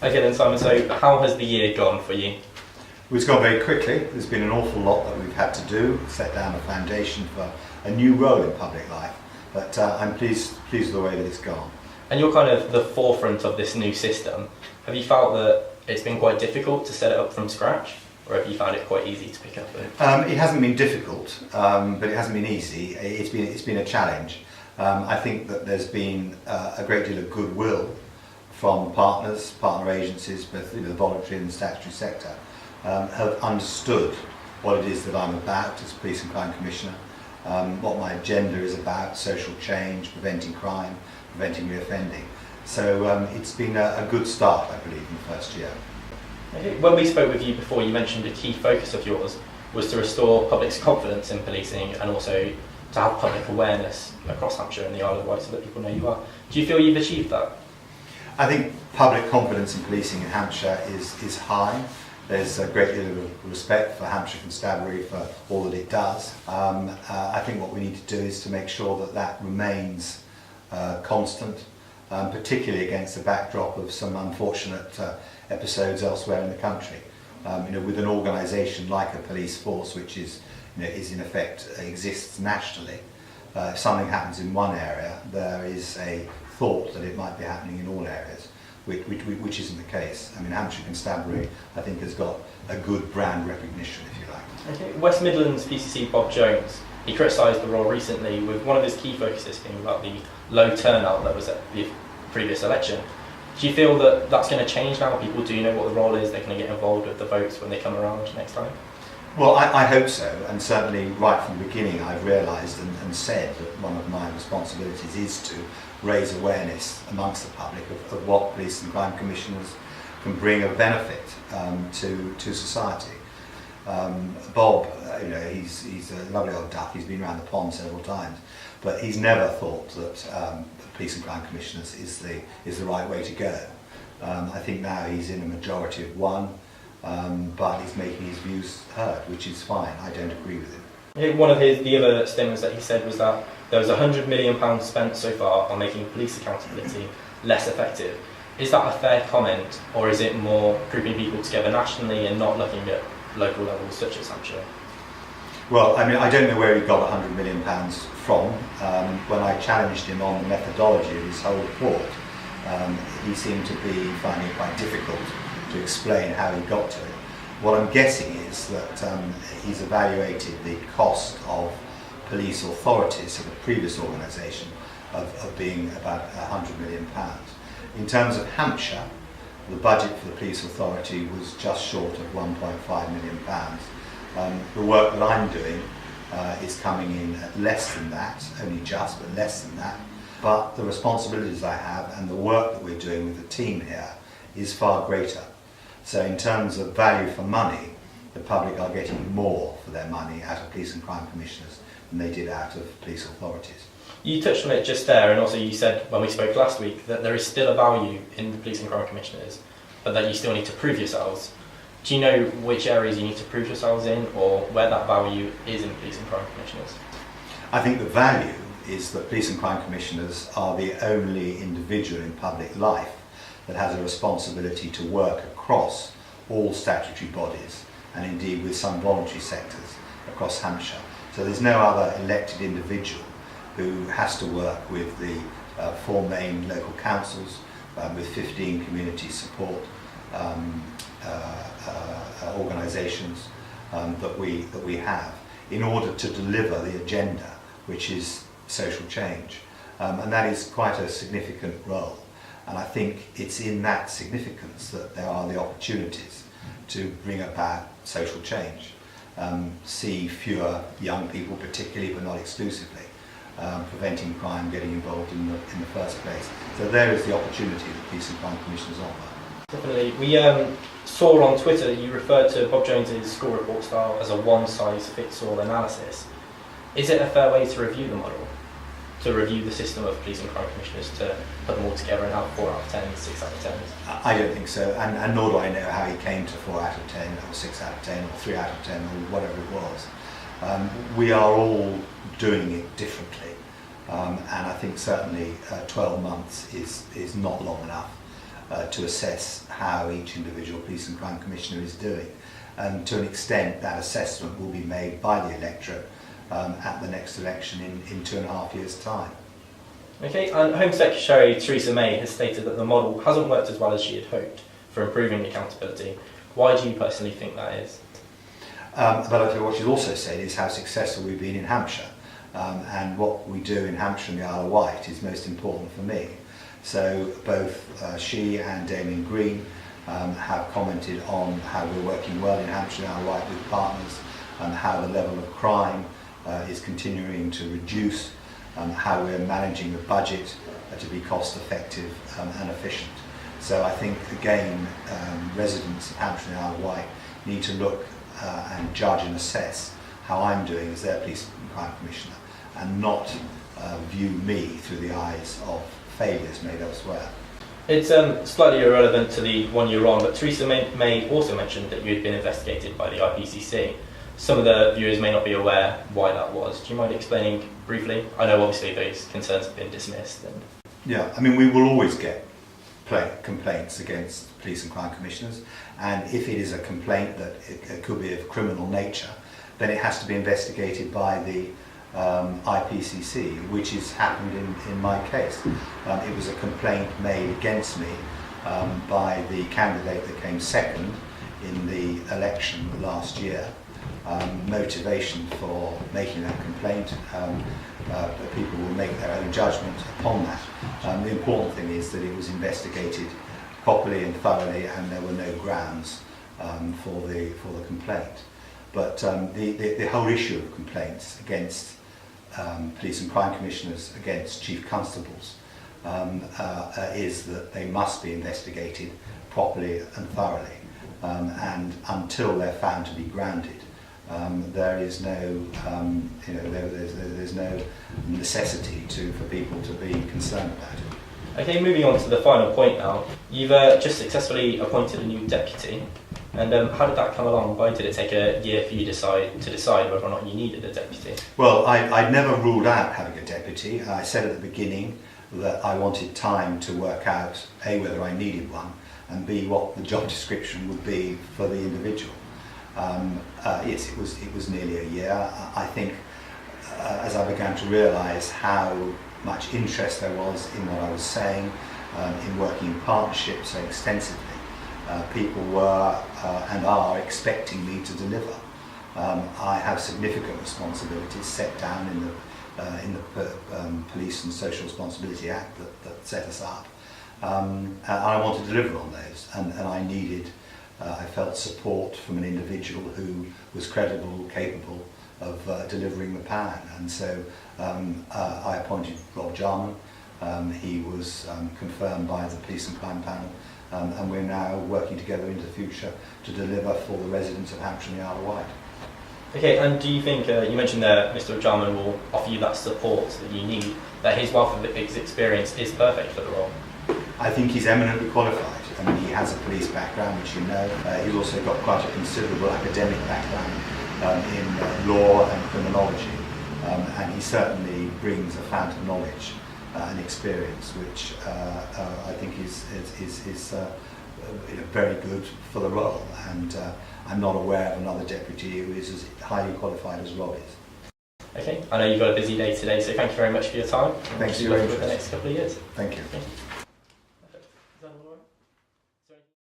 Okay then, Simon, so how has the year gone for you? It's gone very quickly. There's been an awful lot that we've had to do, set down a foundation for a new role in public life, but I'm pleased with the way that it's gone. And you're kind of the forefront of this new system. Have you felt that it's been quite difficult to set it up from scratch, or have you found it quite easy to pick up? It hasn't been difficult, but it hasn't been easy. It's been a challenge. I think that there's been a great deal of goodwill from partner agencies, both the voluntary and the statutory sector, have understood what it is that I'm about as Police and Crime Commissioner, what my agenda is about: social change, preventing crime, preventing reoffending. So it's been a good start, I believe, in the first year. Okay. When we spoke with you before, you mentioned a key focus of yours was to restore public's confidence in policing and also to have public awareness across Hampshire and the Isle of Wight so that people know you are. Do you feel you've achieved that? I think public confidence in policing in Hampshire is high. There's a great deal of respect for Hampshire Constabulary for all that it does. I think what we need to do is to make sure that that remains constant, particularly against the backdrop of some unfortunate episodes elsewhere in the country. With an organisation like a police force, which is in effect exists nationally, if something happens in one area, there is a thought that it might be happening in all areas, which isn't the case. I mean, Hampshire Constabulary, I think, has got a good brand recognition, if you like. Okay. West Midlands PCC Bob Jones, he criticised the role recently with one of his key focuses being about the low turnout that was at the previous election. Do you feel that that's going to change now? People do know what the role is, they're going to get involved with the votes when they come around next time? Well, I hope so, and certainly right from the beginning I've realised and said that one of my responsibilities is to raise awareness amongst the public of what police and crime commissioners can bring of benefit to society. Bob, he's a lovely old duck. He's been around the pond several times, but he's never thought that police and crime commissioners is the right way to go. I think now he's in a majority of one, but he's making his views heard, which is fine. I don't agree with him. One of the other statements that he said was that there was £100 million spent so far on making police accountability less effective. Is that a fair comment, or is it more grouping people together nationally and not looking at local levels such as Hampshire? Well, I mean, I don't know where he got £100 million from. When I challenged him on the methodology of his whole report, he seemed to be finding it quite difficult to explain how he got to it. What I'm guessing is that he's evaluated the cost of police authorities, so the previous organisation, of being about £100 million. In terms of Hampshire, the budget for the police authority was just short of £1.5 million. The work that I'm doing is coming in at less than that, only just, but less than that. But the responsibilities I have and the work that we're doing with the team here is far greater. So in terms of value for money, the public are getting more for their money out of police and crime commissioners than they did out of police authorities. You touched on it just there, and also you said when we spoke last week that there is still a value in the police and crime commissioners, but that you still need to prove yourselves. Do you know which areas you need to prove yourselves in, or where that value is in police and crime commissioners? I think the value is that police and crime commissioners are the only individual in public life that has a responsibility to work across all statutory bodies, and indeed with some voluntary sectors across Hampshire. So there's no other elected individual who has to work with the 4 main local councils, with 15 community support organisations that we have, in order to deliver the agenda, which is social change. And that is quite a significant role. And I think it's in that significance that there are the opportunities to bring about social change. See fewer young people, particularly, but not exclusively, preventing crime getting involved in the first place. So there is the opportunity that police and crime commissioners offer. Definitely. We saw on Twitter that you referred to Bob Jones's school report style as a one-size-fits-all analysis. Is it a fair way to review the model? To review the system of police and crime commissioners, to put them all together and have 4 out of 10, 6 out of 10? I don't think so, and nor do I know how he came to 4 out of 10, or 6 out of 10, or 3 out of 10, or whatever it was. We are all doing it differently, and I think certainly 12 months is not long enough. to assess how each individual police and crime commissioner is doing. And to an extent, that assessment will be made by the electorate at the next election in 2.5 years' time. Okay, and Home Secretary Theresa May has stated that the model hasn't worked as well as she had hoped for improving accountability. Why do you personally think that is? But I think what she's also said is how successful we've been in Hampshire. And what we do in Hampshire and the Isle of Wight is most important for me. So both she and Damien Green have commented on how we're working well in Hampshire and Isle of Wight with partners, and how the level of crime is continuing to reduce, how we're managing the budget to be cost effective and efficient. So I think again residents of Hampshire and Isle of Wight need to look and judge and assess how I'm doing as their police and crime commissioner, and not view me through the eyes of failures made elsewhere. It's slightly irrelevant to the one you're on, but Theresa May also mentioned that you had been investigated by the IPCC. Some of the viewers may not be aware why that was. Do you mind explaining briefly? I know obviously those concerns have been dismissed. Yeah, I mean, we will always get complaints against police and crime commissioners, and if it is a complaint that it could be of criminal nature, then it has to be investigated by the IPCC, which has happened in my case. It was a complaint made against me by the candidate that came second in the election last year. Motivation for making that complaint, people will make their own judgment upon that. The important thing is that it was investigated properly and thoroughly, and there were no grounds for the complaint. But the whole issue of complaints against police and crime commissioners, against chief constables, is that they must be investigated properly and thoroughly, and until they're found to be grounded, there is no, there's no necessity for people to be concerned about it. Okay, moving on to the final point now. You've just successfully appointed a new deputy, and how did that come along? Why did it take a year for you to decide whether or not you needed a deputy? Well, I'd never ruled out having a deputy. I said at the beginning that I wanted time to work out A, whether I needed one, and B, what the job description would be for the individual. Yes, it was nearly a year. I think as I began to realise how much interest there was in what I was saying, in working in partnership so extensively, people were and are expecting me to deliver. I have significant responsibilities set down in the Police and Social Responsibility Act that set us up, and I want to deliver on those, and I needed, I felt support from an individual who was credible, capable of delivering the plan, and so I appointed Rob Jarman. He was confirmed by the Police and Crime Panel, and we're now working together into the future to deliver for the residents of Hampshire and the Isle of Wight. Okay, and do you think, you mentioned that Mr. Jarman will offer you that support that you need, that his wealth of experience is perfect for the role? I think he's eminently qualified. I mean, he has a police background, which you know. He's also got quite a considerable academic background in law and criminology, and he certainly brings a fount of knowledge and experience, which I think is very good for the role. And I'm not aware of another deputy who is as highly qualified as Rob is. Okay, I know you've got a busy day today, so thank you very much for your time. Thanks for the next couple of years. Thank you. Okay. Perfect. Is that all right?